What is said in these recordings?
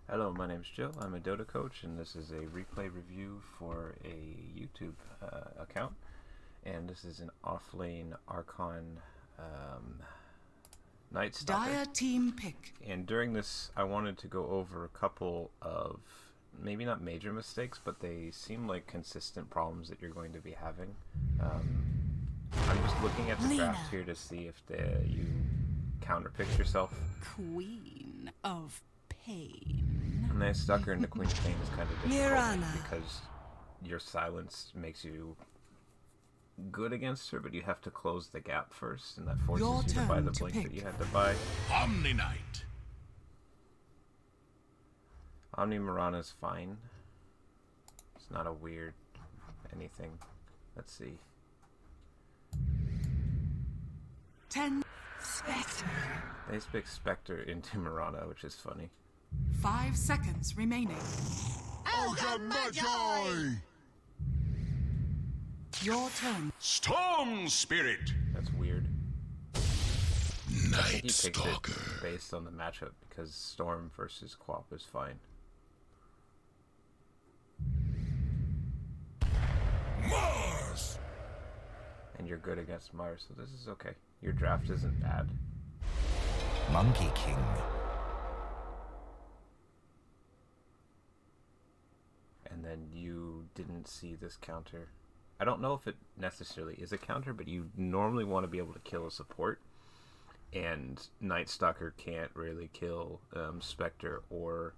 Hello, my name's Joe. I'm a Dota coach, and this is a replay review for a YouTube account. And this is an Offlane Archon Night Stalker. Dire team pick. And during this, I wanted to go over a couple of maybe not major mistakes, but they seem like consistent problems that you're going to be having. I'm just looking at the Lina. draft here to see if you counterpick yourself. Queen of Pain. And Night Stalker into Queen of Pain is kind of difficult Mirana. because your silence makes you good against her, but you have to close the gap first, and that forces Your you to buy turn the to blink pick. that you had to buy. Omni Knight. Omni Mirana's fine. It's not a weird anything. Let's see. 10 Specter. They pick Specter into Mirana, which is funny. 5 seconds remaining. Ogre Magi. Your turn. Storm Spirit. That's weird. I think Night he picked Stalker. it based on the matchup because Storm versus Quap is fine. Mars. And you're good against Mars, so this is okay. Your draft isn't bad. Monkey King. And then you didn't see this counter. I don't know if it necessarily is a counter, but you normally want to be able to kill a support. And Night Stalker can't really kill Specter or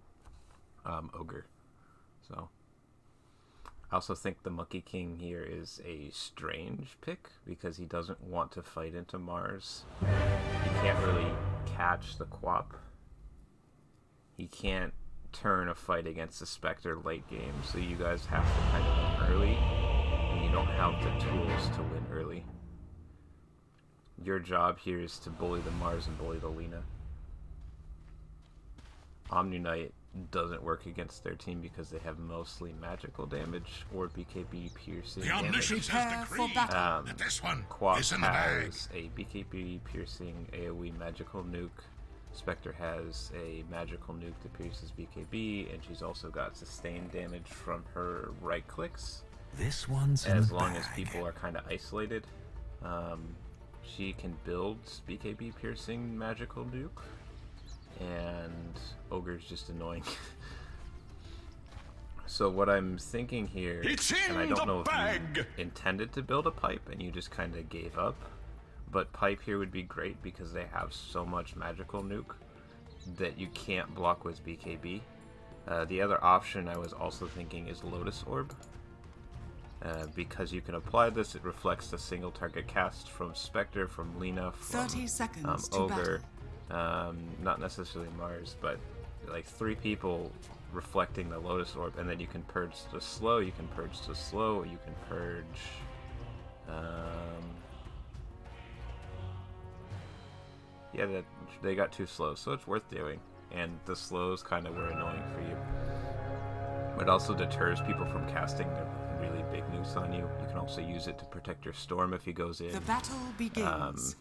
Ogre. So I also think the Monkey King here is a strange pick because he doesn't want to fight into Mars. He can't really catch the Quap. He can't turn a fight against the Specter late game, so you guys have to kind of win early, and you don't have the tools to win early. Your job here is to bully the Mars and bully the Lina. Omni Knight doesn't work against their team because they have mostly magical damage or BKB piercing The damage. Omniscience Prepare has for decreed battle. that this one Quap is in the bag. has a BKB piercing AoE magical nuke. Spectre has a magical nuke that pierces BKB, and she's also got sustained damage from her right clicks. This one's in As the long as bag. people are kind of isolated, she can build BKB piercing magical nuke, and Ogre's just annoying. So what I'm thinking here, It's in and I don't the know bag! if you intended to build a pipe and you just kind of gave up, but pipe here would be great because they have so much magical nuke that you can't block with BKB. The other option I was also thinking is Lotus Orb. Because you can apply this, it reflects the single target cast from Spectre, from Lina, from 30 seconds to Ogre, not necessarily Mars, but like 3 people reflecting the Lotus Orb, and then you can purge the slow, you can purge the slow, you can purge yeah, they got 2 slows, so it's worth doing, and the slows kind of were annoying for you. It also deters people from casting the really big nukes on you. You can also use it to protect your Storm if he goes in. The battle begins.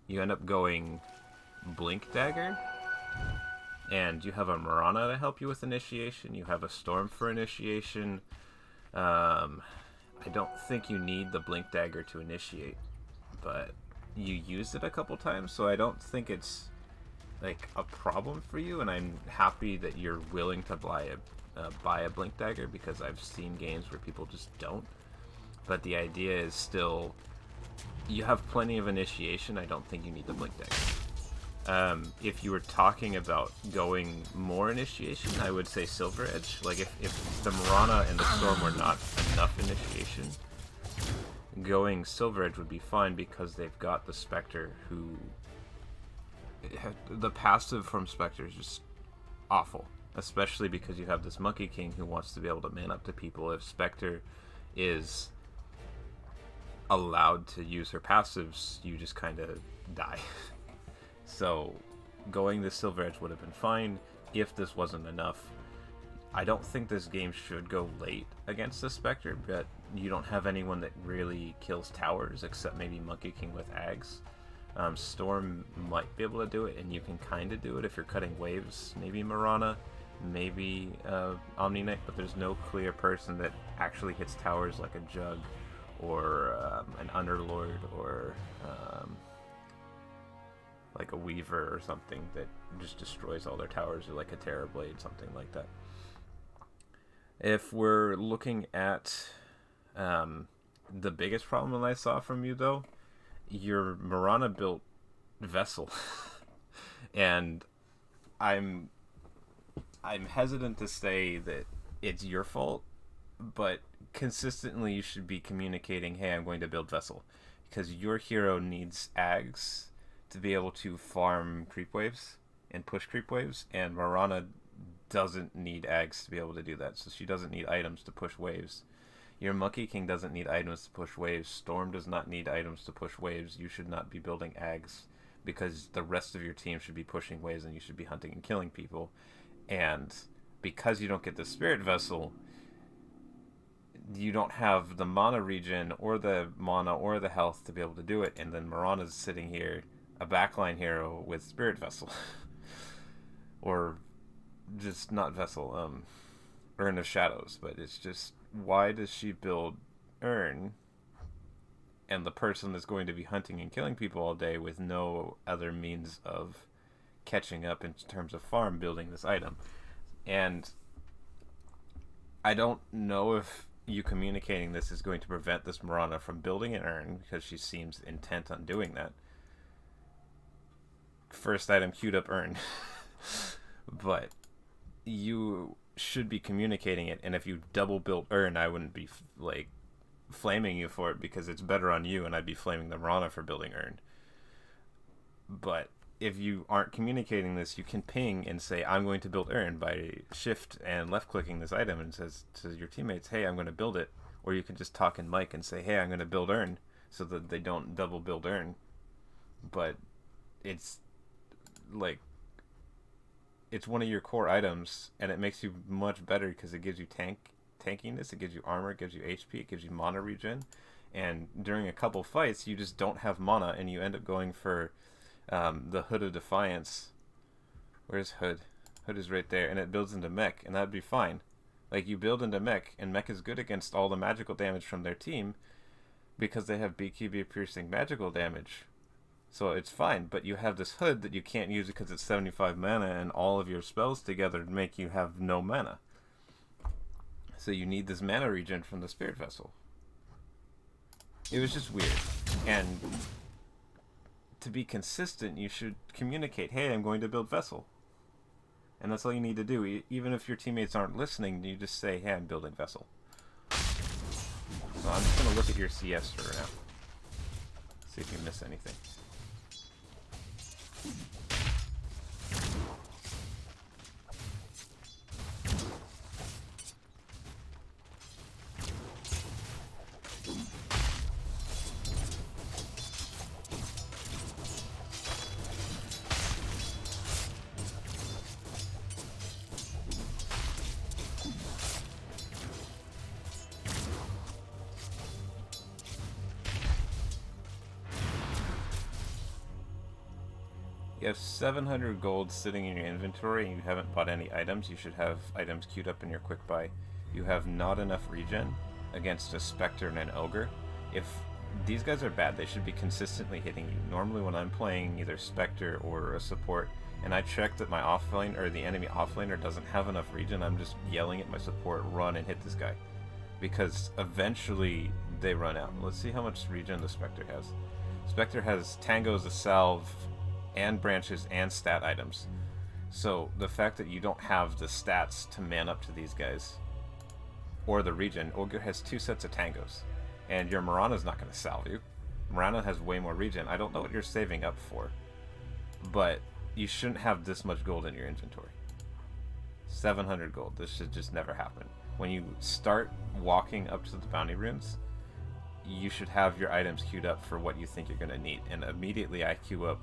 You end up going Blink Dagger, and you have a Mirana to help you with initiation. You have a Storm for initiation. I don't think you need the Blink Dagger to initiate, but you used it a couple times, so I don't think it's like a problem for you, and I'm happy that you're willing to buy a Blink Dagger because I've seen games where people just don't. But the idea is still, you have plenty of initiation. I don't think you need the Blink Dagger. If you were talking about going more initiation, I would say Silver Edge. Like if the Mirana and the Storm were not enough initiation, going Silver Edge would be fine because they've got the Spectre, who the passive from Spectre is just awful, especially because you have this Monkey King who wants to be able to man up to people. If Spectre is allowed to use her passives, you just kind of die. So going the Silver Edge would have been fine if this wasn't enough. I don't think this game should go late against the Spectre, but you don't have anyone that really kills towers except maybe Monkey King with Ags. Storm might be able to do it, and you can kind of do it if you're cutting waves. Maybe Mirana. maybe Omni Knight, but there's no clear person that actually hits towers like a Jug or an Underlord or like a Weaver or something that just destroys all their towers, or like a Terrorblade, something like that. If we're looking at the biggest problem that I saw from you, though, your Mirana built Vessel. And I'm hesitant to say that it's your fault, but consistently you should be communicating, hey, I'm going to build Vessel, because your hero needs Ags to be able to farm creep waves and push creep waves, and Mirana doesn't need Ags to be able to do that, so she doesn't need items to push waves. Your Monkey King doesn't need items to push waves. Storm does not need items to push waves. You should not be building Ags, because the rest of your team should be pushing waves and you should be hunting and killing people. And because you don't get the Spirit Vessel, you don't have the mana regen or the mana or the health to be able to do it. And then Mirana's sitting here, a backline hero with Spirit Vessel. Or just not Vessel, Urn of Shadows. But it's just, why does she build Urn and the person that's going to be hunting and killing people all day with no other means of catching up in terms of farm building this item? And I don't know if you communicating this is going to prevent this Mirana from building an Urn, because she seems intent on doing that. First item queued up Urn. But you should be communicating it, and if you double built Urn, I wouldn't be like flaming you for it, because it's better on you, and I'd be flaming the Mirana for building Urn. But if you aren't communicating this, you can ping and say, I'm going to build Urn, by shift and left clicking this item, and says to your teammates, hey, I'm going to build it. Or you can just talk in mic and say, hey, I'm going to build Urn, so that they don't double build Urn. But it's like, it's one of your core items, and it makes you much better because it gives you tankiness, it gives you armor, it gives you HP, it gives you mana regen. And during a couple fights, you just don't have mana, and you end up going for the Hood of Defiance. Where's Hood? Hood is right there, and it builds into mech, and that'd be fine. Like, you build into mech, and mech is good against all the magical damage from their team, because they have BKB piercing magical damage. So it's fine, but you have this Hood that you can't use because it's 75 mana, and all of your spells together make you have no mana. So you need this mana regen from the Spirit Vessel. It was just weird. And to be consistent, you should communicate, hey, I'm going to build Vessel. And that's all you need to do. Even if your teammates aren't listening, you just say, hey, I'm building Vessel. So I'm just going to look at your CS for now. See if you miss anything. You have 700 gold sitting in your inventory and you haven't bought any items. You should have items queued up in your quick buy. You have not enough regen against a specter and an ogre. If these guys are bad, they should be consistently hitting you. Normally when I'm playing either specter or a support and I check that my offlane or the enemy offlaner doesn't have enough regen, I'm just yelling at my support, run and hit this guy. Because eventually they run out. Let's see how much regen the specter has. Specter has tangos, a salve, and branches and stat items. So the fact that you don't have the stats to man up to these guys or the regen, ogre has 2 sets of tangos, and your Mirana's not going to salve you. Mirana has way more regen. I don't know what you're saving up for, but you shouldn't have this much gold in your inventory. 700 gold. This should just never happen. When you start walking up to the bounty runes, you should have your items queued up for what you think you're going to need, and immediately I queue up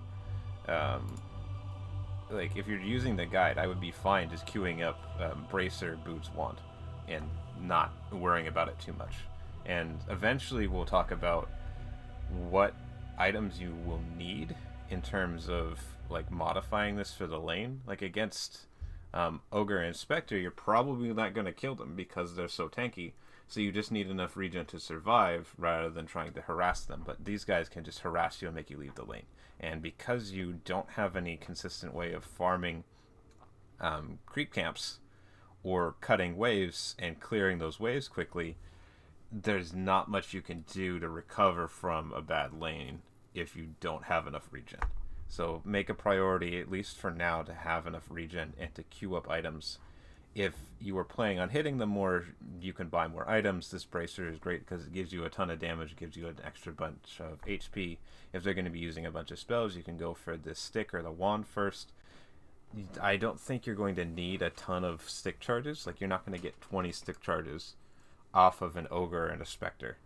like if you're using the guide, I would be fine just queuing up Bracer, Boots, Wand, and not worrying about it too much. And eventually we'll talk about what items you will need in terms of like modifying this for the lane. Like against Ogre and Specter, you're probably not going to kill them because they're so tanky. So you just need enough regen to survive rather than trying to harass them. But these guys can just harass you and make you leave the lane. And because you don't have any consistent way of farming creep camps or cutting waves and clearing those waves quickly, there's not much you can do to recover from a bad lane if you don't have enough regen. So make a priority, at least for now, to have enough regen and to queue up items. If you are planning on hitting them more, you can buy more items. This bracer is great because it gives you a ton of damage, gives you an extra bunch of HP. If they're going to be using a bunch of spells, you can go for the stick or the wand first. I don't think you're going to need a ton of stick charges. Like, you're not going to get 20 stick charges off of an ogre and a specter.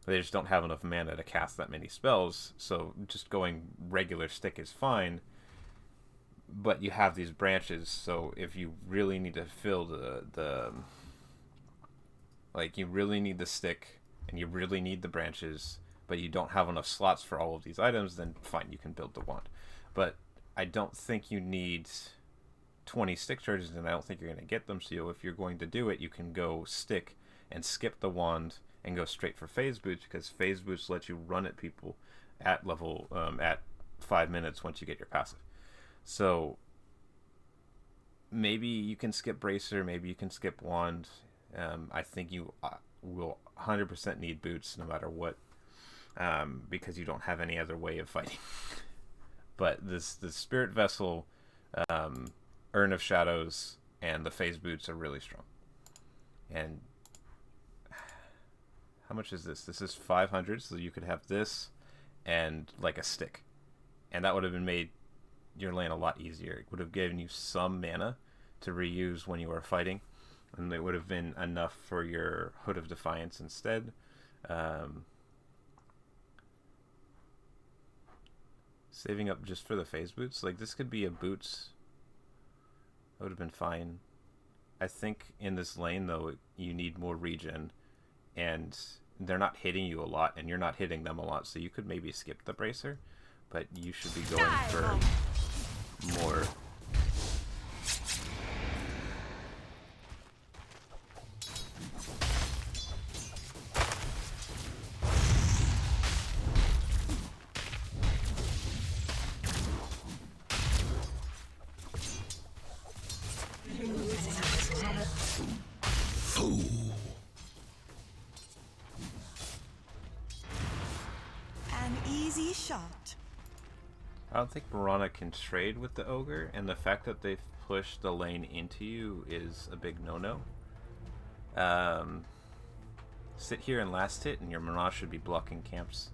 They just don't have enough mana to cast that many spells, so just going regular stick is fine. But you have these branches, so if you really need to fill you really need the stick and you really need the branches, but you don't have enough slots for all of these items, then fine, you can build the wand. But I don't think you need 20 stick charges, and I don't think you're going to get them. So if you're going to do it, you can go stick and skip the wand and go straight for phase boots, because phase boots let you run at people at level at 5 minutes once you get your passive. So maybe you can skip bracer, maybe you can skip wand. I think you will 100% need boots no matter what, because you don't have any other way of fighting. But the Spirit Vessel, Urn of Shadows, and the phase boots are really strong. And how much is this? This is 500, so you could have this and like a stick, and that would have been made your lane a lot easier. It would have given you some mana to reuse when you were fighting, and it would have been enough for your Hood of Defiance instead. Saving up just for the phase boots, like this could be a boots, that would have been fine. I think in this lane though, you need more regen, and they're not hitting you a lot, and you're not hitting them a lot, so you could maybe skip the bracer, but you should be going for more. An easy shot. I don't think Mirana can trade with the ogre, and the fact that they've pushed the lane into you is a big no-no. Sit here and last hit, and your Mirage should be blocking camps.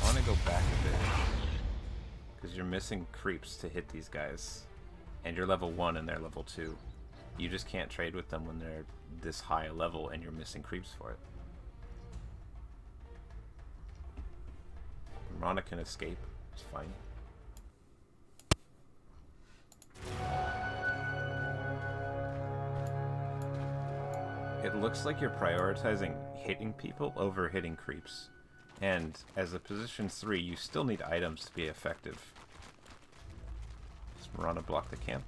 I want to go back a bit, because you're missing creeps to hit these guys, and you're level 1 and they're level 2. You just can't trade with them when they're this high a level and you're missing creeps for it. Mirana can escape, it's fine. It looks like you're prioritizing hitting people over hitting creeps. And as a position 3, you still need items to be effective. Does Mirana block the camp?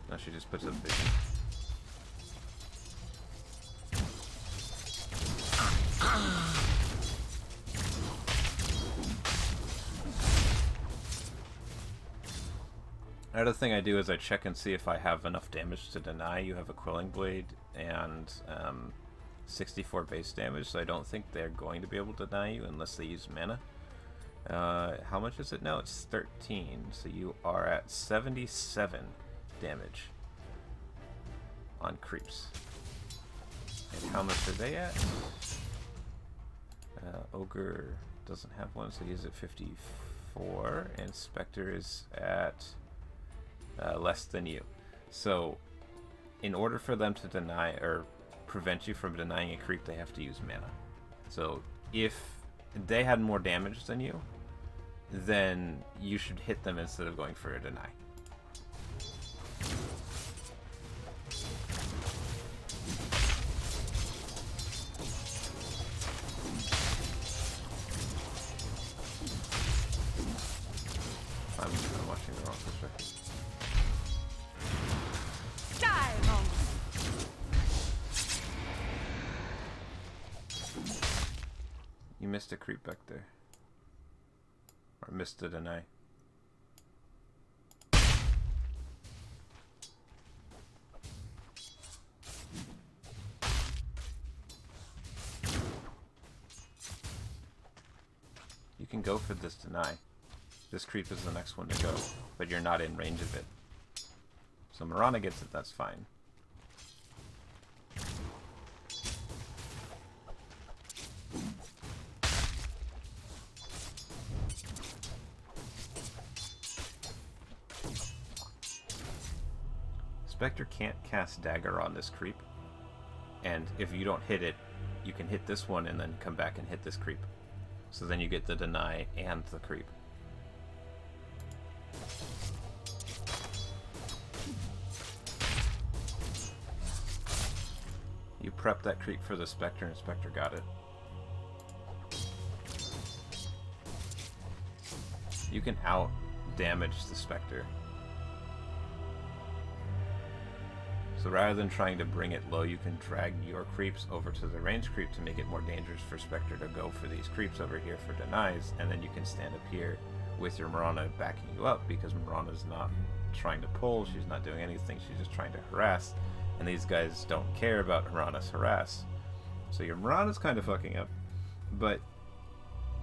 No, she just puts up vision. Another thing I do is I check and see if I have enough damage to deny. You have a Quelling Blade and 64 base damage, so I don't think they're going to be able to deny you unless they use mana. How much is it now? It's 13, so you are at 77 damage on creeps. And how much are they at? Ogre doesn't have one, so he's at 54, and Specter is at less than you. So in order for them to deny or prevent you from denying a creep, they have to use mana. So if they had more damage than you, then you should hit them instead of going for a deny. You missed a creep back there. Or missed a deny. You can go for this deny. This creep is the next one to go, but you're not in range of it. So Mirana gets it, that's fine. Specter can't cast Dagger on this creep, and if you don't hit it, you can hit this one and then come back and hit this creep. So then you get the deny and the creep. You prep that creep for the Specter and Specter got it. You can out damage the Specter. So rather than trying to bring it low, you can drag your creeps over to the range creep to make it more dangerous for Specter to go for these creeps over here for denies, and then you can stand up here with your Mirana backing you up, because Mirana's not trying to pull, she's not doing anything, she's just trying to harass, and these guys don't care about Mirana's harass. So your Mirana's kind of fucking up, but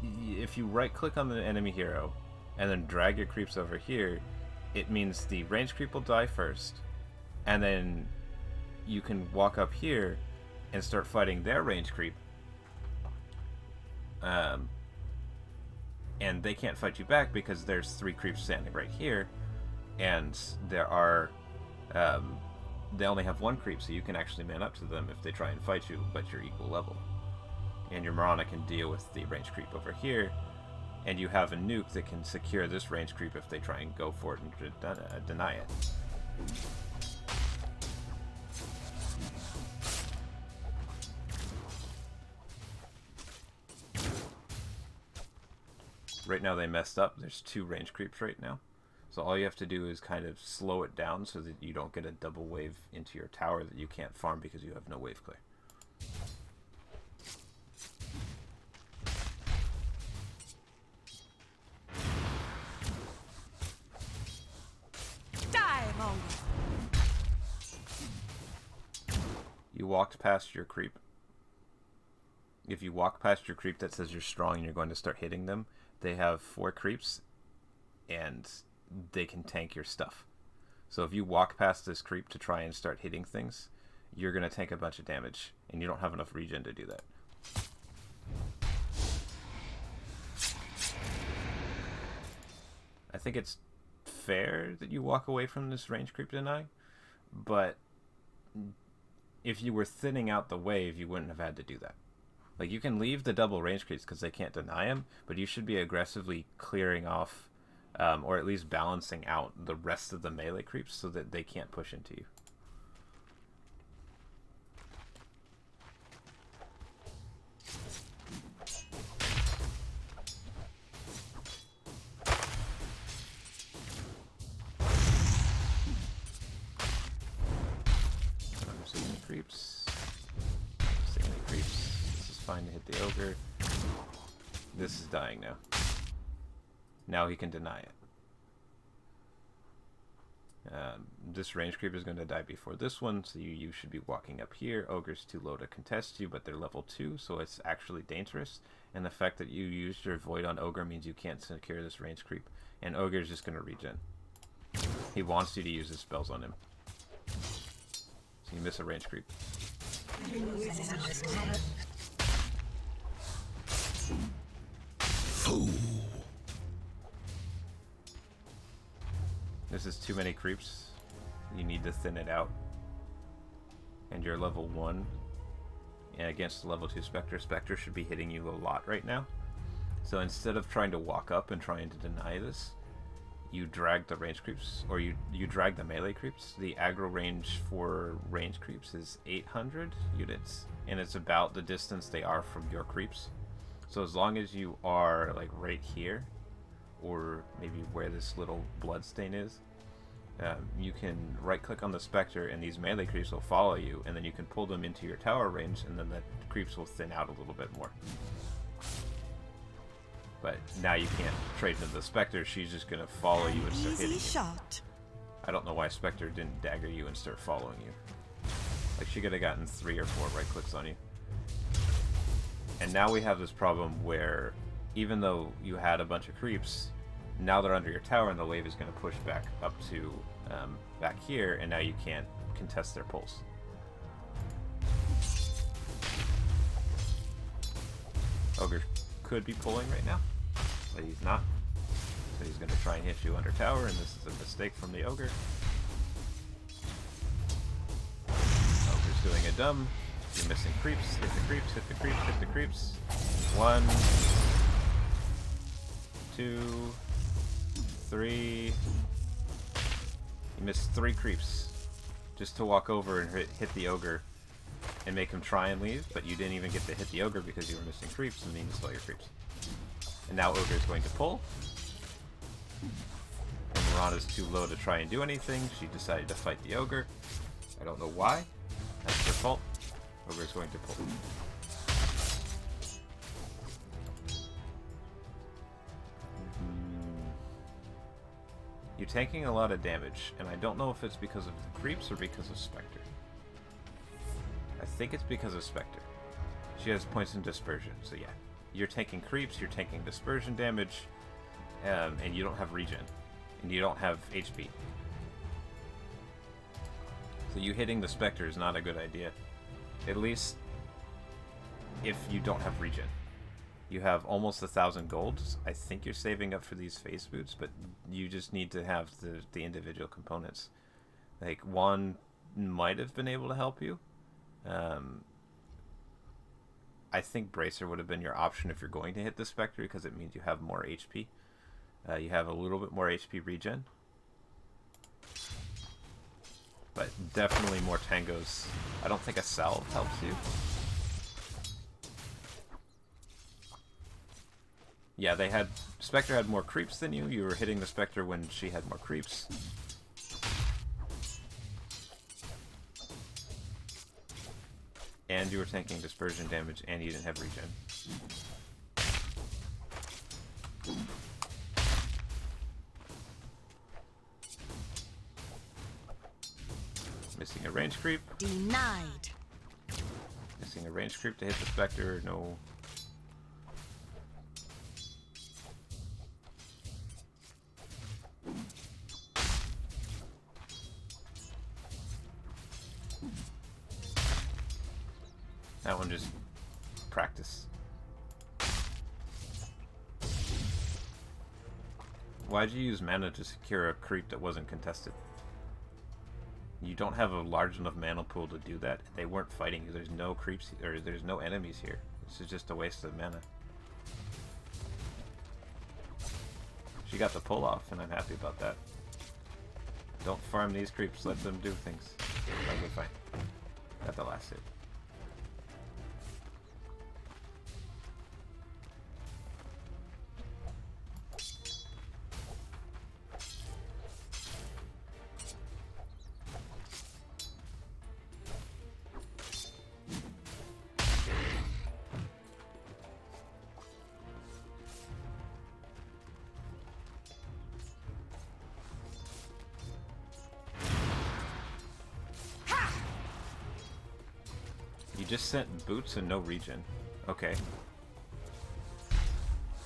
if you right click on the enemy hero and then drag your creeps over here, it means the range creep will die first, and then you can walk up here and start fighting their range creep. And they can't fight you back because there's 3 creeps standing right here, and there are they only have 1 creep, so you can actually man up to them if they try and fight you, but you're equal level. And your Mirana can deal with the range creep over here, and you have a nuke that can secure this range creep if they try and go for it and deny it. Right now they messed up. There's 2 range creeps right now. So all you have to do is kind of slow it down so that you don't get a double wave into your tower that you can't farm because you have no wave clear. Die, Mongo. You walked past your creep. If you walk past your creep that says you're strong and you're going to start hitting them, they have 4 creeps and they can tank your stuff. So if you walk past this creep to try and start hitting things, you're going to take a bunch of damage, and you don't have enough regen to do that. I think it's fair that you walk away from this range creep deny, but if you were thinning out the wave, you wouldn't have had to do that. Like, you can leave the double range creeps because they can't deny them, but you should be aggressively clearing off, or at least balancing out the rest of the melee creeps so that they can't push into you. Creeps. This is fine to hit the ogre. This is dying now. Now he can deny it. This range creep is going to die before this one, so you should be walking up here. Ogre's too low to contest you, but they're level 2, so it's actually dangerous. And the fact that you used your void on ogre means you can't secure this range creep. And ogre's just going to regen. He wants you to use his spells on him. So you miss a range creep. Fool. This is too many creeps. You need to thin it out. And you're level 1. And against level 2 Specter, Specter should be hitting you a lot right now. So instead of trying to walk up and trying to deny this, you drag the range creeps, or you drag the melee creeps. The aggro range for range creeps is 800 units, and it's about the distance they are from your creeps. So as long as you are like right here, or maybe where this little blood stain is, you can right click on the Specter and these melee creeps will follow you, and then you can pull them into your tower range, and then the creeps will thin out a little bit more. But now you can't trade into the Specter. She's just going to follow you and start hitting Easy you. shot. I don't know why Specter didn't dagger you and start following you. Like, she could have gotten 3 or 4 right clicks on you. And now we have this problem where, even though you had a bunch of creeps, now they're under your tower and the wave is going to push back up to back here, and now you can't contest their pulls. Ogre could be pulling right now, but he's not. So he's going to try and hit you under tower, and this is a mistake from the Ogre. Ogre's doing a dumb. You're missing creeps. Hit the creeps, hit the creeps, hit the creeps. 1, 2, 3. You missed 3 creeps just to walk over and hit the Ogre and make him try and leave, but you didn't even get to hit the Ogre because you were missing creeps and meaning to stall your creeps. And now Ogre is going to pull. And Mirana's too low to try and do anything. She decided to fight the Ogre. I don't know why. That's her fault. Ogre is going to pull. You're taking a lot of damage, and I don't know if it's because of the creeps or because of Specter. I think it's because of Specter. She has points in dispersion, so yeah. You're taking creeps, you're taking dispersion damage, and you don't have regen. And you don't have HP. So you hitting the Specter is not a good idea. At least if you don't have regen. You have almost 1,000 gold. I think you're saving up for these phase boots, but you just need to have the individual components. Like, one might have been able to help you. I think Bracer would have been your option if you're going to hit the Spectre, because it means you have more HP. You have a little bit more HP regen. But definitely more tangos. I don't think a salve helps you. Yeah, Spectre had more creeps than you. You were hitting the Spectre when she had more creeps. And you were taking dispersion damage, and you didn't have regen. Missing a range creep. Denied. Missing a range creep to hit the Spectre. No. That one just practice. Why'd you use mana to secure a creep that wasn't contested? You don't have a large enough mana pool to do that. They weren't fighting you. There's no creeps, or there's no enemies here. This is just a waste of mana. She got the pull off, and I'm happy about that. Don't farm these creeps. Let them do things. Okay, fine. Got the last hit. You just sent boots and no regen. Okay.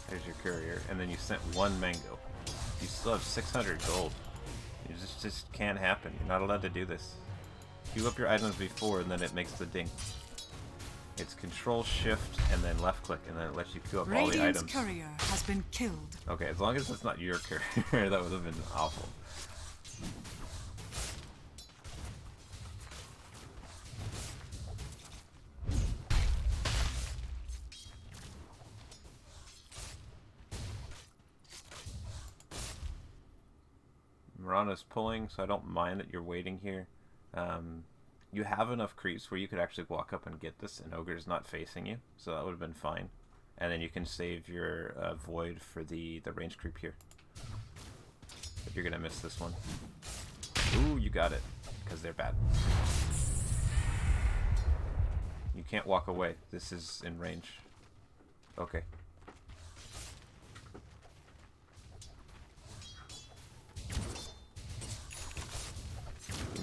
There's your courier. And then you sent 1 mango. You still have 600 gold. You just can't happen. You're not allowed to do this. Queue up your items before, and then it makes the ding. It's control shift and then left click, and then it lets you queue up all the Radiant's items. courier has been killed. Okay, as long as it's not your courier, that would have been awful. Mirana's pulling, so I don't mind that you're waiting here. You have enough creeps where you could actually walk up and get this, and Ogre's not facing you, so that would have been fine. And then you can save your void for the range creep here. But you're gonna miss this one. Ooh, you got it, because they're bad. You can't walk away. This is in range. Okay.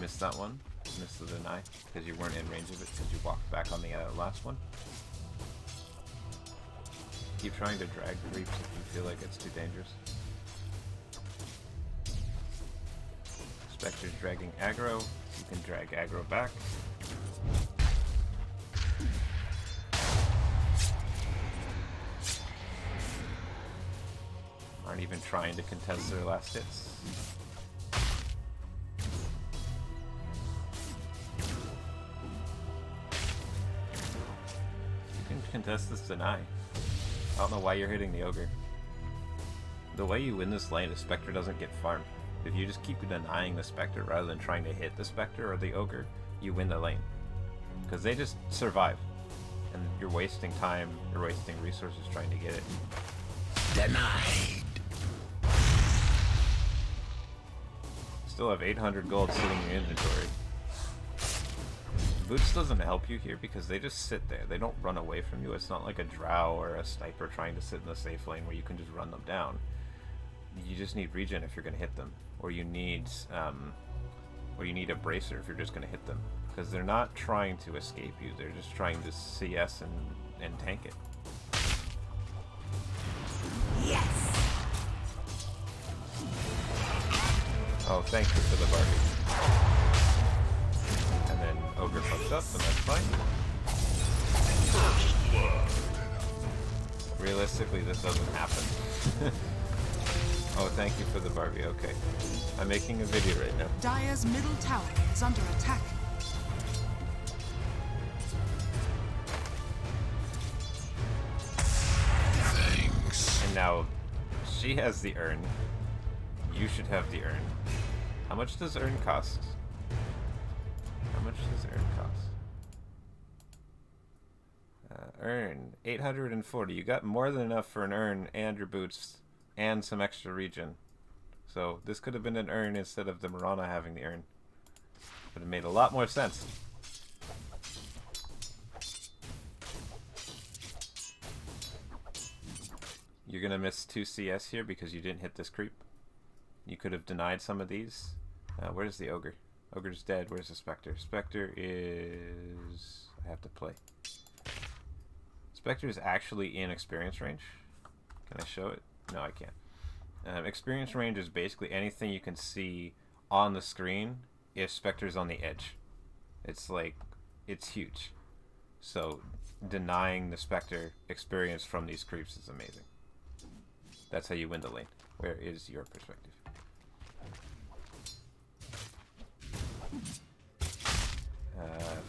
Missed that one. Missed the deny because you weren't in range of it because you walked back on the last one. Keep trying to drag the creeps if you feel like it's too dangerous. Spectre's dragging aggro. You can drag aggro back. Aren't even trying to contest their last hits. You can contest this deny. I don't know why you're hitting the ogre. The way you win this lane is Specter doesn't get farmed. If you just keep denying the Specter rather than trying to hit the Specter or the ogre, you win the lane. Because they just survive. And you're wasting time, you're wasting resources trying to get it. Denied. Still have 800 gold sitting in your inventory. Boots doesn't help you here because they just sit there. They don't run away from you. It's not like a drow or a sniper trying to sit in the safe lane where you can just run them down. You just need regen if you're going to hit them, or you need a bracer if you're just going to hit them, because they're not trying to escape you. They're just trying to CS and tank it. Yes. Oh, thank you for the Barbie. And then Ogre fucks up, and that's fine. Realistically, this doesn't happen. Oh, thank you for the Barbie. Okay. I'm making a video right now. Dire's middle tower is under attack. Thanks. And now, she has the urn. You should have the urn. How much does urn cost? How much does urn cost? Urn, 840. You got more than enough for an urn and your boots and some extra regen. So this could have been an urn instead of the Mirana having the urn. Would have made a lot more sense. You're gonna miss 2 CS here because you didn't hit this creep. You could have denied some of these. Where's the ogre? Ogre's dead. Where's the specter? Specter is... I have to play. Specter is actually in experience range. Can I show it? No, I can't. Experience range is basically anything you can see on the screen if Specter's on the edge. It's like, it's huge. So denying the Specter experience from these creeps is amazing. That's how you win the lane. Where is your perspective?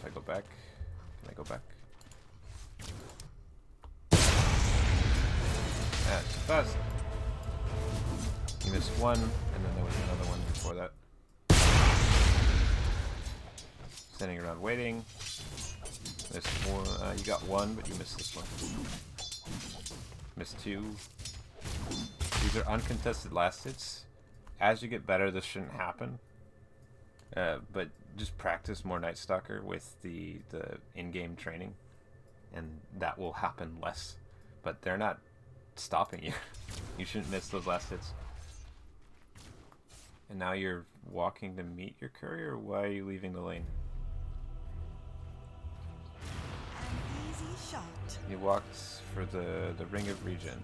If I go back, can I go back? Too fast. You missed one, and then there was another one before that. Standing around waiting. Missed one. You got one, but you missed this one. Missed 2. These are uncontested last hits. As you get better, this shouldn't happen. But just practice more Night Stalker with the in-game training, and that will happen less. But they're not stopping you. You shouldn't miss those last hits. And now you're walking to meet your courier, or why are you leaving the lane? An easy shot. You walked for the Ring of Regen.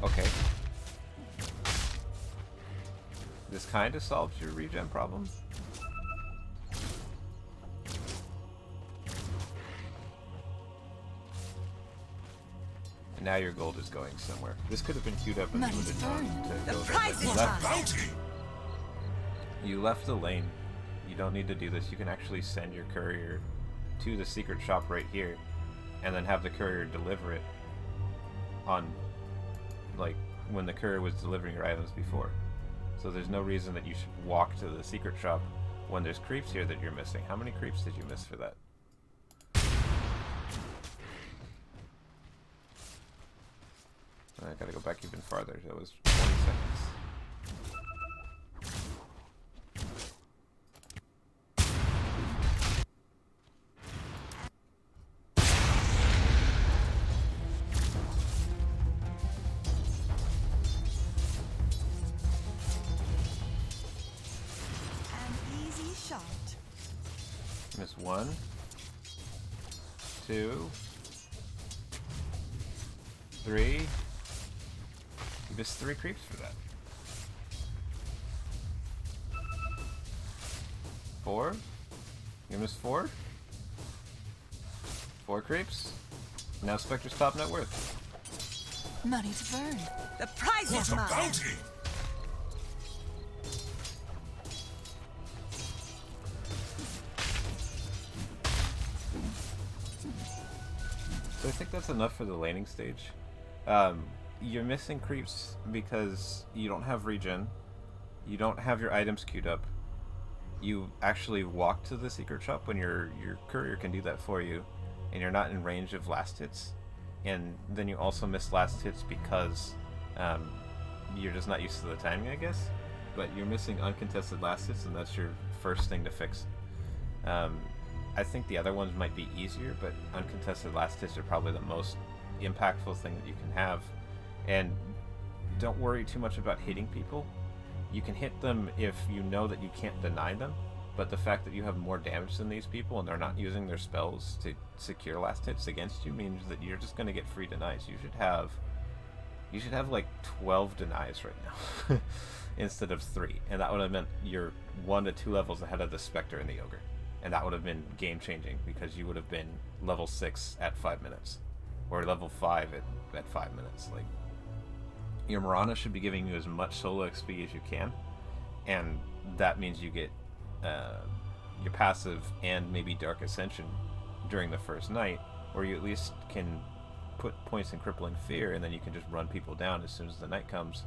Okay. This kind of solves your regen problem. And now your gold is going somewhere. This could have been queued up and you would have known to go there, but you left. Bounty. You left the lane. You don't need to do this. You can actually send your courier to the secret shop right here, and then have the courier deliver it on, like, when the courier was delivering your items before. So there's no reason that you should walk to the secret shop when there's creeps here that you're missing. How many creeps did you miss for that? I gotta go back even farther. That was 20 seconds. Miss 1, 2, 3. You missed 3 creeps for that. 4. You missed 4. 4 creeps. Now Spectre's top net worth. Money to burn. The prize is mine. Bounty! So I think that's enough for the laning stage. You're missing creeps because you don't have regen, you don't have your items queued up, you actually walk to the secret shop when your courier can do that for you, and you're not in range of last hits, and then you also miss last hits because you're just not used to the timing, I guess, but you're missing uncontested last hits, and that's your first thing to fix. I think the other ones might be easier, but uncontested last hits are probably the most impactful thing that you can have. And don't worry too much about hitting people. You can hit them if you know that you can't deny them, but the fact that you have more damage than these people and they're not using their spells to secure last hits against you means that you're just going to get free denies. You should have like 12 denies right now instead of 3, and that would have meant you're 1 to 2 levels ahead of the Specter and the Ogre. And that would have been game-changing, because you would have been level 6 at 5 minutes. Or level 5 at 5 minutes. Like, your Mirana should be giving you as much solo XP as you can. And that means you get your passive and maybe Dark Ascension during the first night, where you at least can put points in Crippling Fear, and then you can just run people down as soon as the night comes.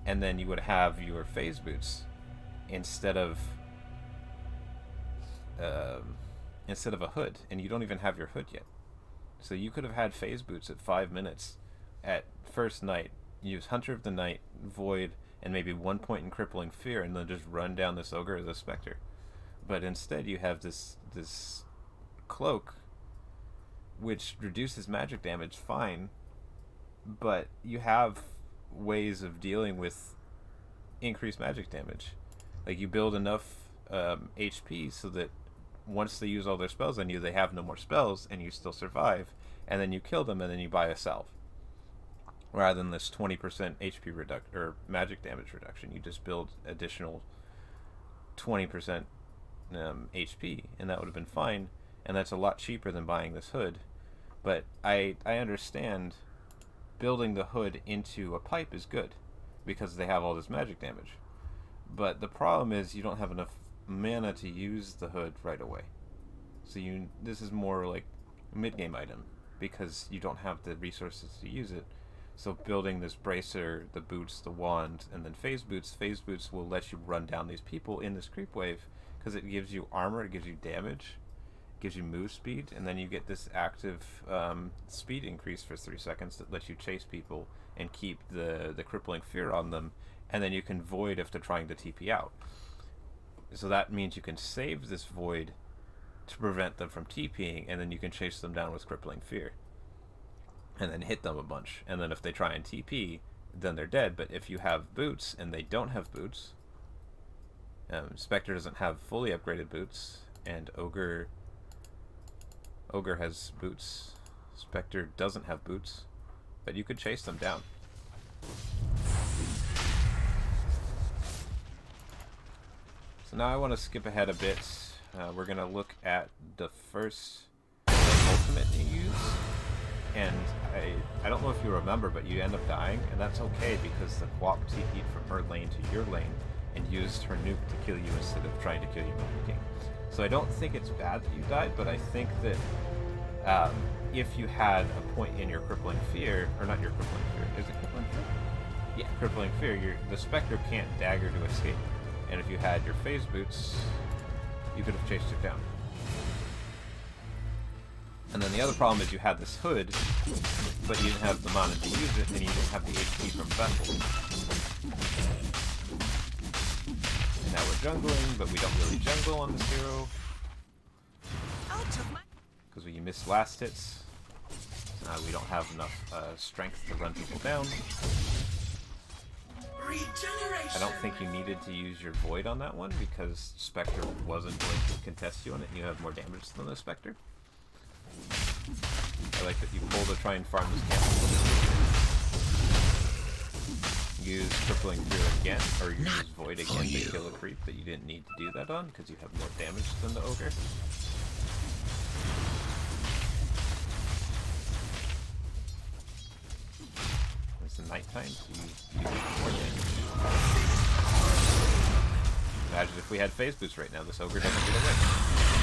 And then you would have your phase boots instead of a hood, and you don't even have your hood yet. So you could have had phase boots at 5 minutes at first night, use Hunter of the Night, Void, and maybe 1 point in Crippling Fear, and then just run down this Ogre or the Specter. But instead you have this cloak, which reduces magic damage, fine, but you have ways of dealing with increased magic damage. Like, you build enough HP so that once they use all their spells on you, they have no more spells, and you still survive, and then you kill them, and then you buy a salve. Rather than this 20% HP reduction or magic damage reduction, you just build additional 20% HP, and that would have been fine, and that's a lot cheaper than buying this hood. But I understand building the hood into a pipe is good, because they have all this magic damage. But the problem is you don't have enough mana to use the hood right away. So this is more like a mid-game item, because you don't have the resources to use it. So building this bracer, the boots, the wand, and then phase boots will let you run down these people in this creep wave, because it gives you armor, it gives you damage, it gives you move speed, and then you get this active speed increase for 3 seconds that lets you chase people and keep the crippling fear on them, and then you can void if they're trying to TP out. So that means you can save this void to prevent them from TPing, and then you can chase them down with crippling fear. And then hit them a bunch. And then if they try and TP, then they're dead. But if you have boots and they don't have boots, Spectre doesn't have fully upgraded boots, and Ogre has boots. Spectre doesn't have boots, but you could chase them down. So now I want to skip ahead a bit. We're going to look at the first ultimate you use. And I don't know if you remember, but you end up dying, and that's okay, because the Quap TP'd from her lane to your lane and used her nuke to kill you instead of trying to kill you Monkey King. So I don't think it's bad that you died, but I think that if you had a point in your Crippling Fear, or not your Crippling Fear, is it Crippling Fear? Yeah, Crippling Fear, the Spectre can't dagger to escape. And if you had your phase boots, you could have chased it down. And then the other problem is you had this hood, but you didn't have the mana to use it, and you didn't have the HP from Vessel. And now we're jungling, but we don't really jungle on this hero, because we missed last hits. We don't have enough strength to run people down. I don't think you needed to use your void on that one because Specter wasn't going to contest you on it and you have more damage than the Specter. I like that you pull to try and farm this camp. Use crippling fear again, or use void again to kill a creep that you didn't need to do that on because you have more damage than the ogre. It's the nighttime, so you do more damage. Imagine if we had phase boost right now, this ogre doesn't get away.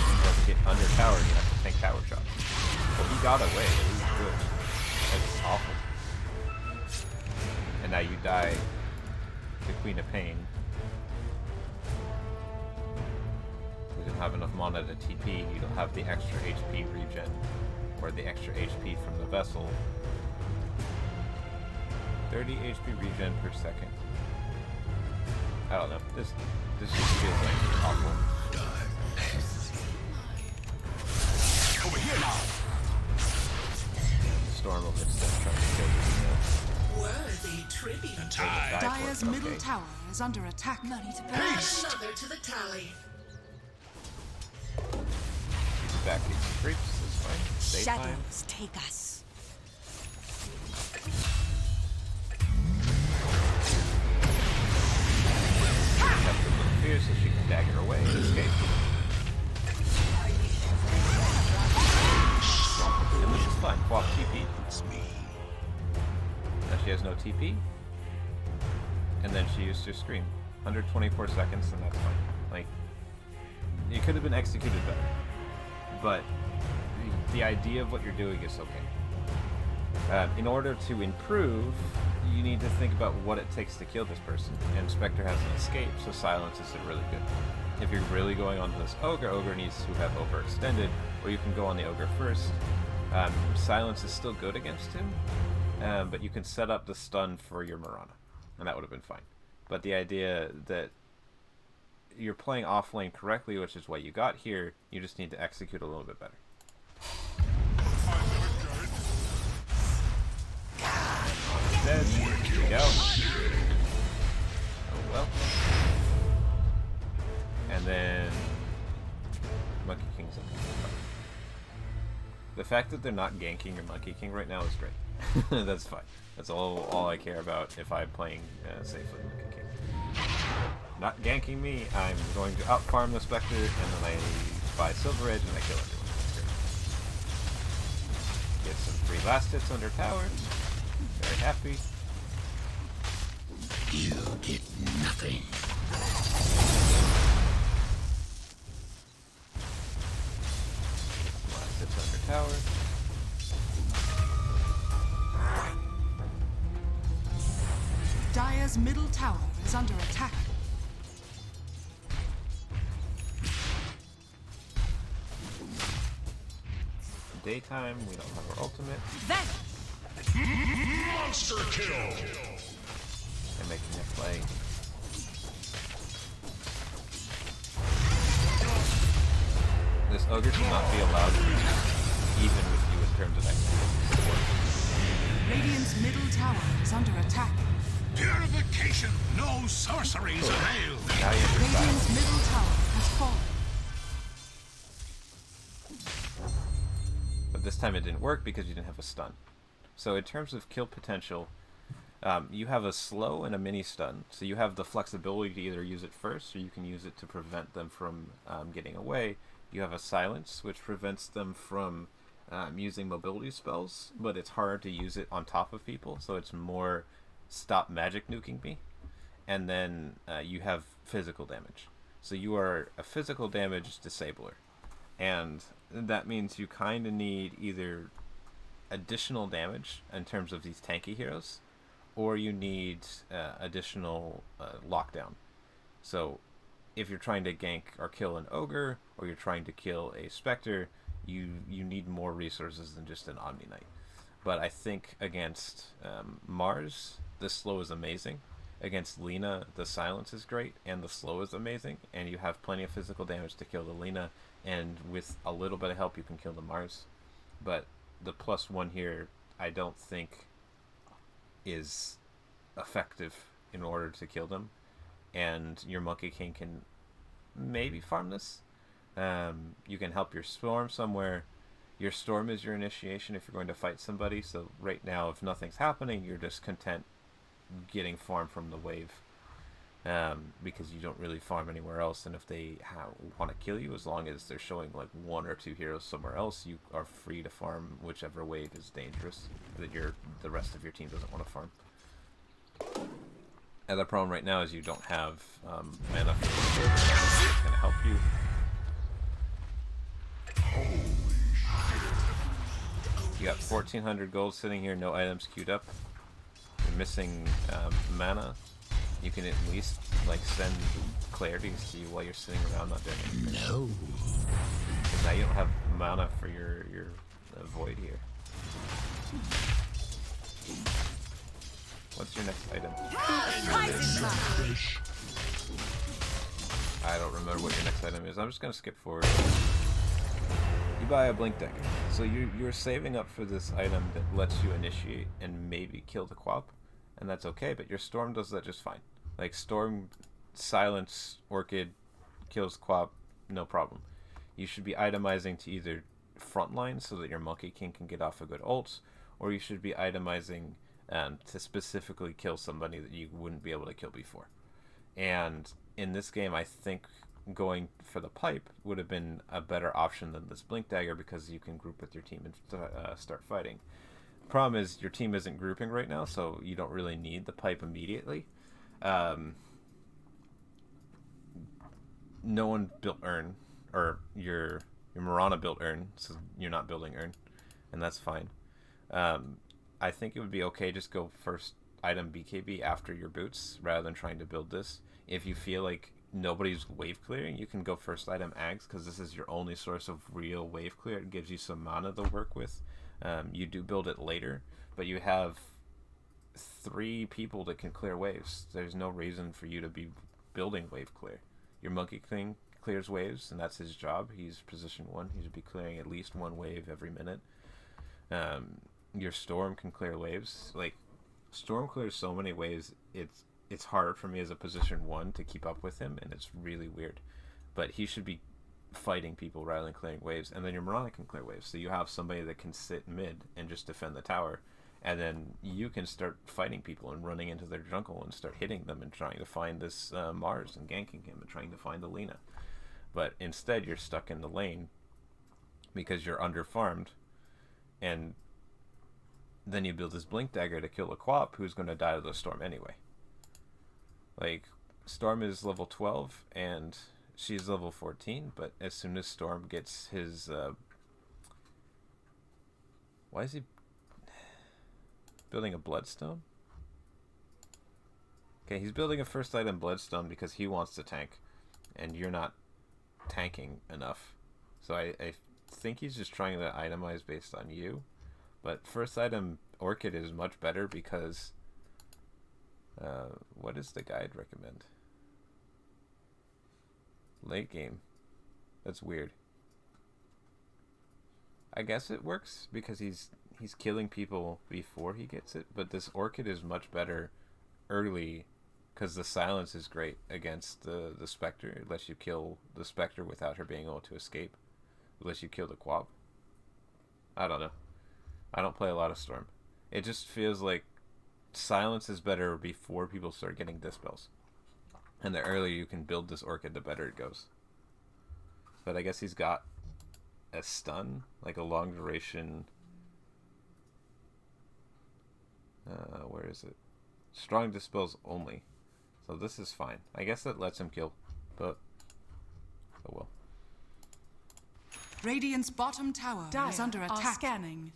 He doesn't get under tower and you have to tank tower shots. Well, he got away. It was good. That's awful. And now you die to Queen of Pain. You don't have enough mana to TP. You don't have the extra HP regen or the extra HP from the vessel. 30 HP regen per second. I don't know. This just feels like awful. Over here now. Storm will instead trying to kill you. Worthy tribute. Dire's middle tower is under attack. Money to burn. Another to the tally. Back these creeps, that's fine. Daytime. Shadows take us. Fear so she can dagger away and escape. And this is fun. Quaff TP. Now she has no TP. And then she used her scream. 124 seconds and that's fine. Like, it could have been executed better. But the idea of what you're doing is okay. In order to improve, you need to think about what it takes to kill this person. And Spectre has an escape, so silence is really good. If you're really going on this ogre needs to have overextended, or you can go on the ogre first. Silence is still good against him, but you can set up the stun for your Marana, and that would have been fine. But the idea that you're playing offlane correctly, which is what you got here, you just need to execute a little bit better. Dead. Here we go. Oh well. And then Monkey King's up. The fact that they're not ganking your Monkey King right now is great. That's fine. That's all I care about if I'm playing safely Monkey King. Not ganking me, I'm going to out farm the Spectre and then I buy Silver Edge and I kill everyone. That's great. Get some free last hits under tower. Very happy. You get nothing. Last hits under tower. Dire's middle tower is under attack. Daytime, we don't have our ultimate. Monster kill. They're making a play. This ogre should not be allowed to even with you in terms of support. Radiant's middle tower is under attack. Purification. No sorceries avail. Now you have your Radiant's silence. middle tower has fallen. But this time it didn't work because you didn't have a stun. So in terms of kill potential, you have a slow and a mini stun. So you have the flexibility to either use it first or you can use it to prevent them from getting away. You have a silence, which prevents them from using mobility spells, but it's hard to use it on top of people, so it's more stop magic nuking me. And then you have physical damage. So you are a physical damage disabler. And that means you kind of need either additional damage in terms of these tanky heroes, or you need additional lockdown. So if you're trying to gank or kill an ogre, or you're trying to kill a specter, you need more resources than just an Omni Knight. But I think against Mars, the slow is amazing. Against Lina, the silence is great, and the slow is amazing, and you have plenty of physical damage to kill the Lina, and with a little bit of help you can kill the Mars. But the +1 here, I don't think is effective in order to kill them, and your Monkey King can maybe farm this. You can help your Storm somewhere. Your Storm is your initiation if you're going to fight somebody, so right now if nothing's happening, you're just content getting farm from the wave. Because you don't really farm anywhere else, and if they want to kill you, as long as they're showing like 1 or 2 heroes somewhere else, you are free to farm whichever wave is dangerous that the rest of your team doesn't want to farm. And the problem right now is you don't have mana for the that's going to help you. You got 1400 gold sitting here, no items queued up. You're missing mana. You can at least like send clarities to you while you're sitting around not doing anything. No. Because now you don't have mana for your void here. What's your next item? I don't remember what your next item is. I'm just gonna skip forward. You buy a blink dagger. So you're saving up for this item that lets you initiate and maybe kill the Quap, and that's okay, but your Storm does that just fine. Like Storm, silence, Orchid, kills Quap, no problem. You should be itemizing to either frontline so that your Monkey King can get off a good ult, or you should be itemizing to specifically kill somebody that you wouldn't be able to kill before. And in this game, I think going for the pipe would have been a better option than this blink dagger, because you can group with your team and start fighting. Problem is your team isn't grouping right now, so you don't really need the pipe immediately. No one built Urn, or your Mirana built Urn, so you're not building Urn, and that's fine. I think it would be okay just go first item BKB after your boots rather than trying to build this. If you feel like nobody's wave clearing, you can go first item Ags, because this is your only source of real wave clear. It gives you some mana to work with. You do build it later, but you have 3 people that can clear waves. There's no reason for you to be building wave clear. Your Monkey King clears waves, and that's his job. He's position 1. He should be clearing at least 1 wave every minute. Your Storm can clear waves. Like, Storm clears so many waves, it's hard for me as a position 1 to keep up with him, and it's really weird. But he should be fighting people rather than clearing waves. And then your Mirana can clear waves, so you have somebody that can sit mid and just defend the tower, and then you can start fighting people and running into their jungle and start hitting them and trying to find this Mars and ganking him and trying to find the Lina. But instead you're stuck in the lane because you're under-farmed, and then you build this blink dagger to kill a Quap who's going to die to the Storm anyway. Like, Storm is level 12 and she's level 14, but as soon as Storm gets his why is he building a Bloodstone? Okay, he's building a first item Bloodstone because he wants to tank, and you're not tanking enough. So I think he's just trying to itemize based on you. But first item Orchid is much better because what does the guide recommend? Late game. That's weird. I guess it works because he's killing people before he gets it, but this Orchid is much better early because the silence is great against the Specter. It lets you kill the Specter without her being able to escape. It lets you kill the Quap. I don't know. I don't play a lot of Storm. It just feels like silence is better before people start getting dispels. And the earlier you can build this Orchid, the better it goes. But I guess he's got a stun, like a long duration. Where is it? Strong dispels only. So this is fine. I guess that lets him kill, but oh well. Radiant's bottom tower is under attack. Scanning.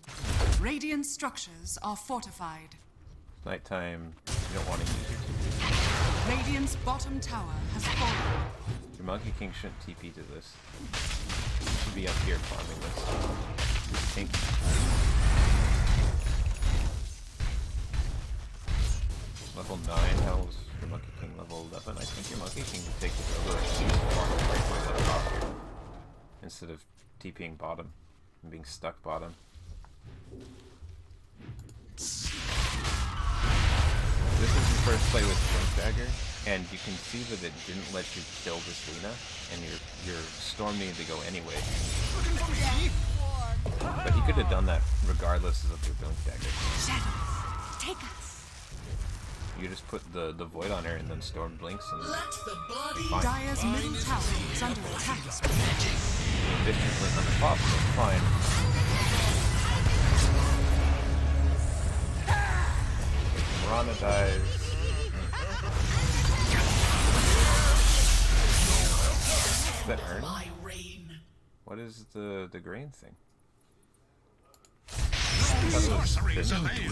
Radiant structures are fortified. Nighttime. You don't want to use your TP. Radiant's bottom tower has fallen. Your Monkey King shouldn't TP to this. You should be up here farming this. I think. Level 9, how was your Monkey King level 11? I think your Monkey King can take this over and farm breakaways up top here, instead of TPing bottom and being stuck bottom. This this is your first play with Blink Dagger, and you can see that it didn't let you kill this Lina, and your storm needed to go anyway. But he could have done that regardless of your Blink Dagger. Shadows, take us. You just put the void on her, and then storm blinks, and fine. Dire's middle tower is under attack. Vicious Blink on the top, so fine. Mirana dies. Is that Urn? What is the grain thing? Sorceries avail.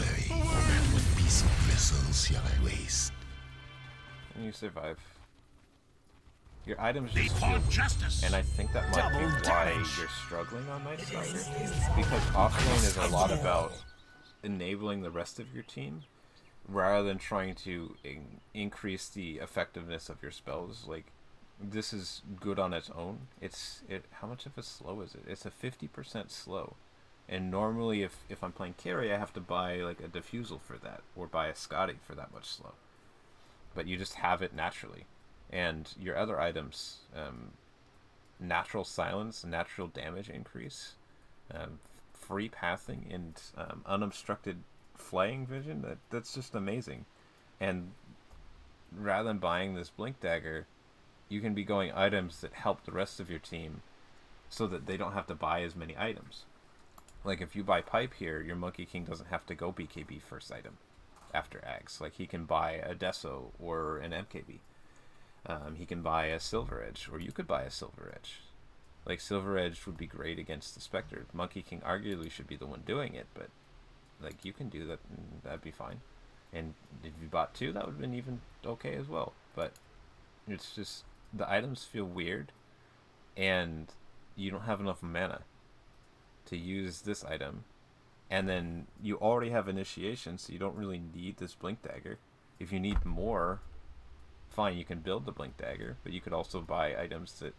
With peace of vessels shall I waste. And you survive. Your items They just call feel, justice. and I think that might be why you're struggling on Night Stalker, because Offlane is a lot about enabling the rest of your team rather than trying to increase the effectiveness of your spells. Like, this is good on its own. How much of a slow is it? It's a 50% slow. And normally if I'm playing carry, I have to buy like a diffusal for that, or buy a Scotty for that much slow. But you just have it naturally. And your other items, natural silence, natural damage increase, free pathing, and unobstructed flaying vision, that's just amazing. And rather than buying this Blink Dagger, you can be going items that help the rest of your team so that they don't have to buy as many items. Like if you buy Pipe here, your Monkey King doesn't have to go BKB first item after Ags. Like he can buy a Deso or an MKB. He can buy a Silver Edge, or you could buy a Silver Edge. Like Silver Edge would be great against the Specter. Monkey King arguably should be the one doing it, but like you can do that and that'd be fine. And if you bought two, that would have been even okay as well. But it's just, the items feel weird, and you don't have enough mana to use this item, and then you already have initiation, so you don't really need this Blink Dagger. If you need more, fine, you can build the Blink Dagger, but you could also buy items that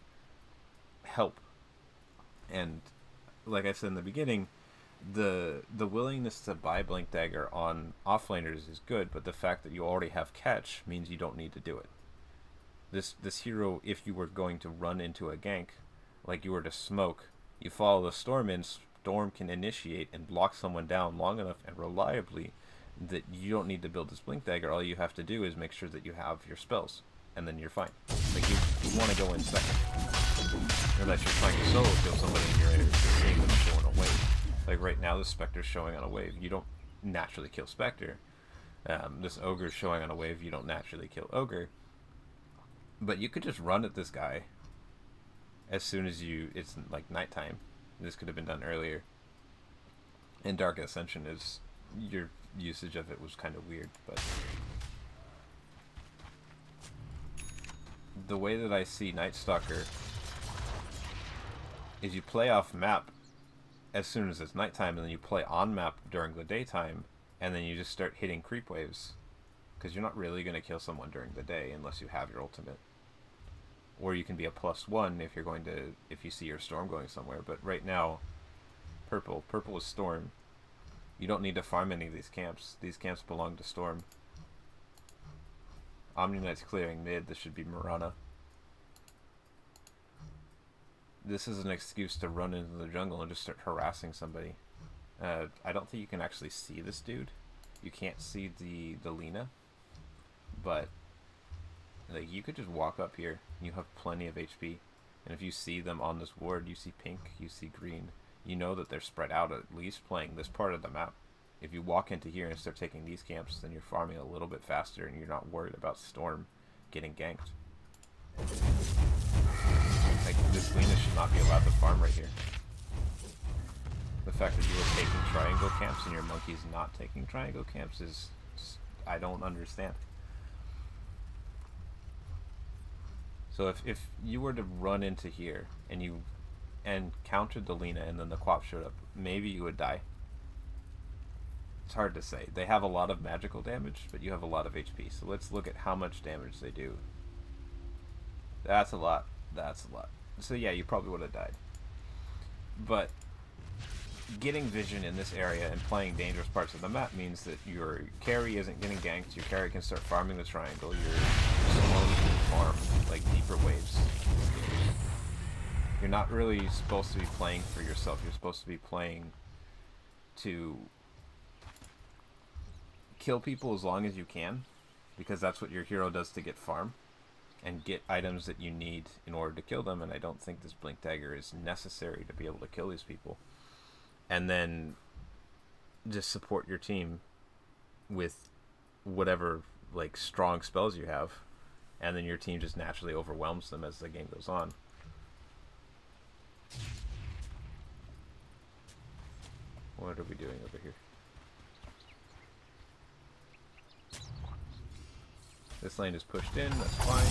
help. And like I said in the beginning, the willingness to buy Blink Dagger on offlaners is good, but the fact that you already have catch means you don't need to do it. This hero, if you were going to run into a gank, like you were to smoke, you follow the storm in, storm can initiate and block someone down long enough and reliably that you don't need to build this Blink Dagger. All you have to do is make sure that you have your spells, and then you're fine. Like you want to go in second, unless you're trying to solo kill somebody and you're seeing them show on a wave. Like right now, the Specter's showing on a wave. You don't naturally kill Specter. This Ogre's showing on a wave. You don't naturally kill Ogre. But you could just run at this guy as soon as it's like nighttime. This could have been done earlier. And Dark Ascension is, your usage of it was kind of weird, but the way that I see Night Stalker is you play off map as soon as it's nighttime, and then you play on map during the daytime, and then you just start hitting creep waves, because you're not really going to kill someone during the day unless you have your ultimate. Or you can be a +1 if you see your storm going somewhere. But right now, purple is storm. You don't need to farm any of these camps. These camps belong to storm. Omni Knight's clearing mid. This should be Mirana. This is an excuse to run into the jungle and just start harassing somebody. I don't think you can actually see this dude. You can't see the Lina, but like you could just walk up here. You have plenty of HP, and if you see them on this ward, you see pink, you see green, you know that they're spread out, at least playing this part of the map. If you walk into here and start taking these camps, then you're farming a little bit faster, and you're not worried about storm getting ganked. Like, this Lina should not be allowed to farm right here. The fact that you were taking triangle camps and your monkey's not taking triangle camps is just, I don't understand. So if you were to run into here and you countered the Lina and then the Quap showed up, maybe you would die. It's hard to say. They have a lot of magical damage, but you have a lot of HP. So let's look at how much damage they do. That's a lot. That's a lot. So yeah, you probably would have died. But getting vision in this area and playing dangerous parts of the map means that your carry isn't getting ganked, your carry can start farming the triangle, you're slowly to farm, like, deeper waves. You're not really supposed to be playing for yourself, you're supposed to be playing to kill people as long as you can, because that's what your hero does to get farm and get items that you need in order to kill them, and I don't think this Blink Dagger is necessary to be able to kill these people. And then just support your team with whatever, like, strong spells you have, and then your team just naturally overwhelms them as the game goes on. What are we doing over here? This lane is pushed in, that's fine.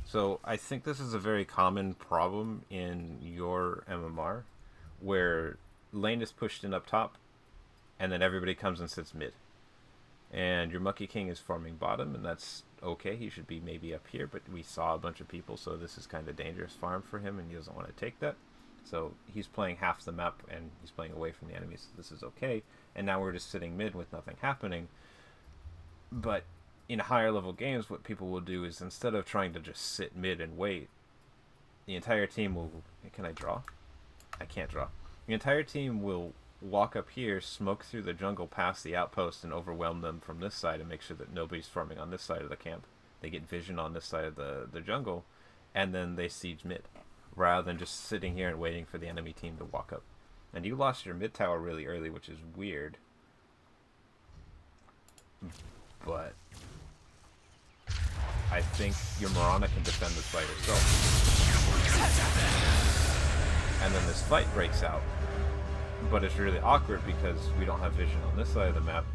So I think this is a very common problem in your MMR, where lane is pushed in up top, and then everybody comes and sits mid. And your Monkey King is farming bottom, and that's okay, he should be maybe up here, but we saw a bunch of people, so this is kind of dangerous farm for him, and he doesn't want to take that. So he's playing half the map, and he's playing away from the enemies, so this is okay. And now we're just sitting mid with nothing happening. But in higher level games, what people will do is, instead of trying to just sit mid and wait, the entire team will... Can I draw? I can't draw. The entire team will walk up here, smoke through the jungle past the outpost, and overwhelm them from this side and make sure that nobody's farming on this side of the camp. They get vision on this side of the jungle, and then they siege mid, rather than just sitting here and waiting for the enemy team to walk up. And you lost your mid tower really early, which is weird. But I think your Mirana can defend this fight herself. And then this fight breaks out. But it's really awkward because we don't have vision on this side of the map.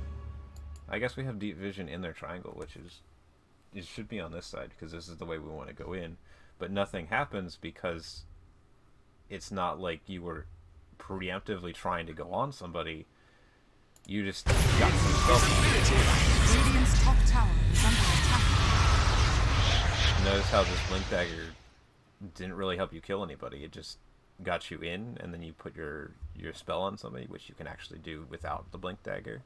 I guess we have deep vision in their triangle, which is... It should be on this side, because this is the way we want to go in. But nothing happens because it's not like you were preemptively trying to go on somebody. You just got some stuff. Radiant's top tower is under attack. Notice how this Blink Dagger didn't really help you kill anybody. It just got you in, and then you put your spell on somebody, which you can actually do without the Blink Dagger.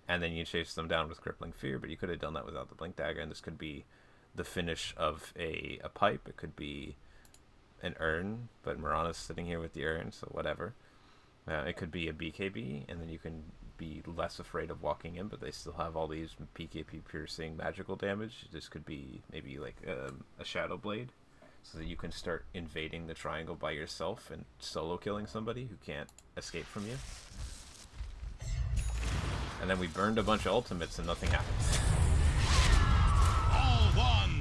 And then you chase them down with Crippling Fear, but you could have done that without the Blink Dagger, and this could be the finish of a pipe. It could be an urn, but Mirana's sitting here with the urn, so whatever. It could be a BKB, and then you can be less afraid of walking in, but they still have all these PKP piercing magical damage. This could be maybe like a Shadow Blade, so that you can start invading the triangle by yourself and solo killing somebody who can't escape from you. And then we burned a bunch of ultimates and nothing happened.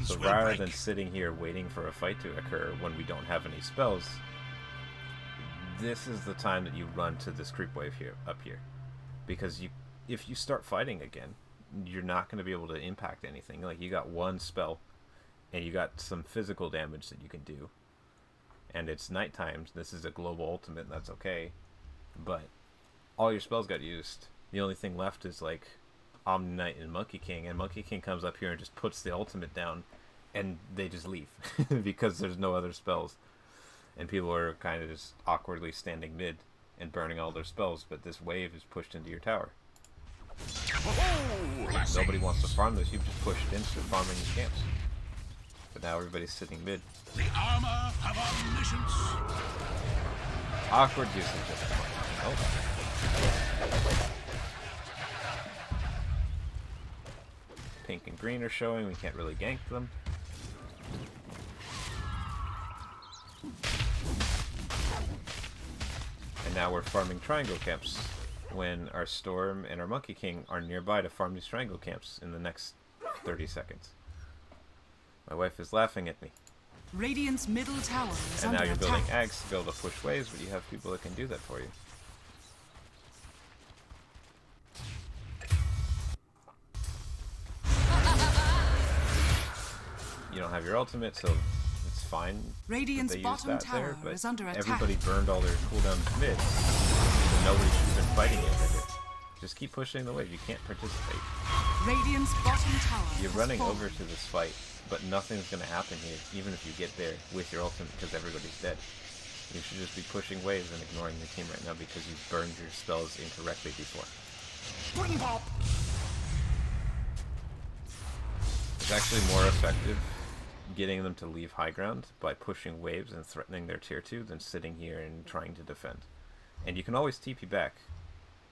So rather than sitting here waiting for a fight to occur when we don't have any spells, this is the time that you run to this creep wave here, up here. Because if you start fighting again, you're not going to be able to impact anything. Like, you got one spell, and you got some physical damage that you can do. And it's nighttime, this is a global ultimate, and that's okay. But all your spells got used. The only thing left is, like, Omni-Knight and Monkey King, and Monkey King comes up here and just puts the ultimate down, and they just leave, because there's no other spells. And people are kind of just awkwardly standing mid and burning all their spells, but this wave is pushed into your tower. Nobody wants to farm this, you've just pushed into farming these camps. But now everybody's sitting mid. The armor have omniscience. Awkward usage of the point. Oh. Pink and green are showing, we can't really gank them. And now we're farming triangle camps when our Storm and our Monkey King are nearby to farm these triangle camps in the next 30 seconds. My wife is laughing at me. Radiant's middle tower is And under now you're attack. building eggs to be able to push waves, but you have people that can do that for you. You don't have your ultimate, so it's fine. Radiant's They use bottom that tower there, but is under attack. everybody burned all their cooldowns mid, so nobody should have been fighting over here. Just keep pushing the wave. You can't participate. Radiant's bottom tower You're has running fallen. over to this fight, but nothing's going to happen here, even if you get there with your ultimate, because everybody's dead. You should just be pushing waves and ignoring your team right now because you've burned your spells incorrectly before. It's actually more effective getting them to leave high ground by pushing waves and threatening their tier 2 than sitting here and trying to defend. And you can always TP back.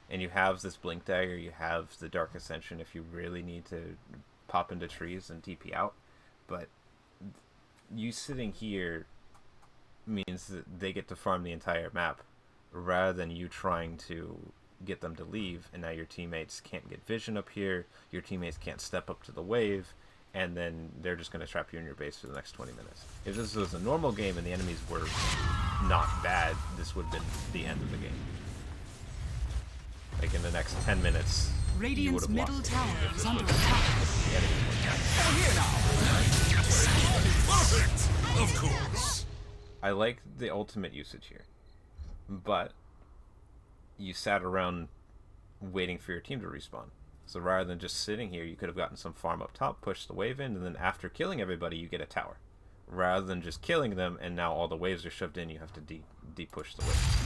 And you have this Blink Dagger, you have the Dark Ascension if you really need to pop into trees and TP out. But you sitting here means that they get to farm the entire map rather than you trying to get them to leave, and now your teammates can't get vision up here, your teammates can't step up to the wave, and then they're just going to trap you in your base for the next 20 minutes. If this was a normal game and the enemies were not bad, this would have been the end of the game. Like in the next 10 minutes, Radiant's you would have middle lost. tower If is this under was attack. the enemies were bad. Perfect! Of course. I like the ultimate usage here, but you sat around waiting for your team to respawn. So rather than just sitting here, you could have gotten some farm up top, pushed the wave in, and then after killing everybody, you get a tower. Rather than just killing them, and now all the waves are shoved in, you have to de-push the wave.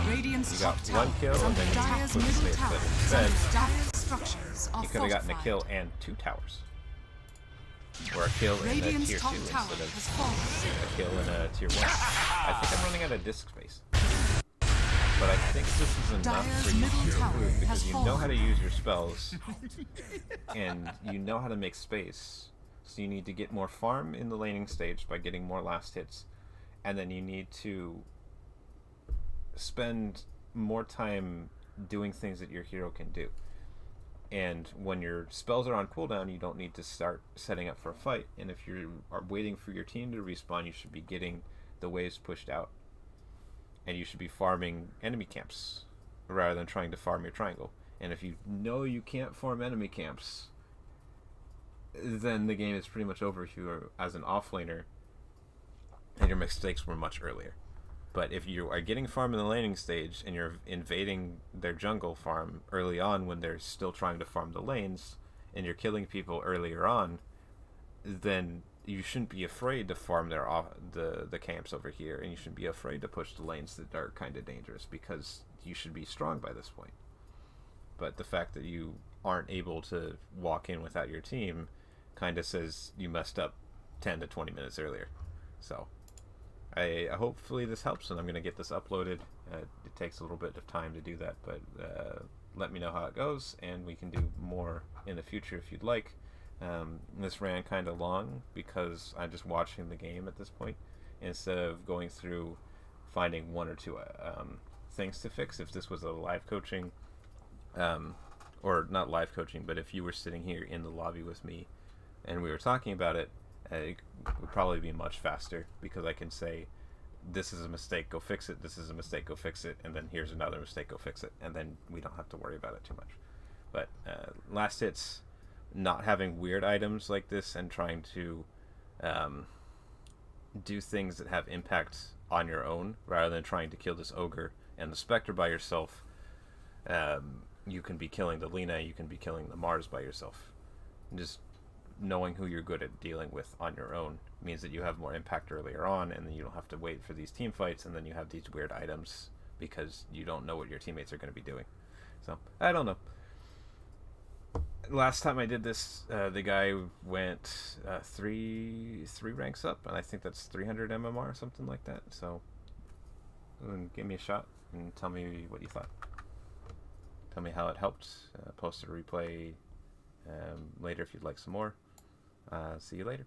Radiant's You got top one tower kill, is and under then you Dire's put the middle wave, tower but is instead, under Dire's structures are you could have gotten a fortified. kill and 2 towers. Or a kill in a Radiant's tier 2 top instead tower of has fallen. a kill in a tier 1. I think I'm running out of disk space. But I think this is enough Dire's for you middle to tower improve has because you know how to fallen. use your spells and you know how to make space. So you need to get more farm in the laning stage by getting more last hits, and then you need to spend more time doing things that your hero can do. And when your spells are on cooldown, you don't need to start setting up for a fight. And if you are waiting for your team to respawn, you should be getting the waves pushed out. And you should be farming enemy camps rather than trying to farm your triangle. And if you know you can't farm enemy camps, then the game is pretty much over if you are as an offlaner and your mistakes were much earlier. But if you are getting farm in the laning stage and you're invading their jungle farm early on when they're still trying to farm the lanes, and you're killing people earlier on, then you shouldn't be afraid to farm the camps over here, and you shouldn't be afraid to push the lanes that are kind of dangerous, because you should be strong by this point. But the fact that you aren't able to walk in without your team kind of says you messed up 10 to 20 minutes earlier. So I hopefully this helps, and I'm going to get this uploaded. It takes a little bit of time to do that, but let me know how it goes, and we can do more in the future if you'd like. This ran kind of long because I'm just watching the game at this point instead of going through finding one or two things to fix. If this was a live coaching, or not live coaching, but if you were sitting here in the lobby with me and we were talking about it, it would probably be much faster, because I can say, this is a mistake, go fix it, this is a mistake, go fix it, and then here's another mistake, go fix it, and then we don't have to worry about it too much. But last hits, not having weird items like this and trying to do things that have impact on your own rather than trying to kill this ogre and the specter by yourself. You can be killing the Lina, you can be killing the Mars by yourself. Just knowing who you're good at dealing with on your own means that you have more impact earlier on, and then you don't have to wait for these team fights, and then you have these weird items because you don't know what your teammates are going to be doing. So I don't know. Last time I did this, the guy went three ranks up, and I think that's 300 MMR or something like that. So give me a shot and tell me what you thought. Tell me how it helped. Post a replay later if you'd like some more. See you later.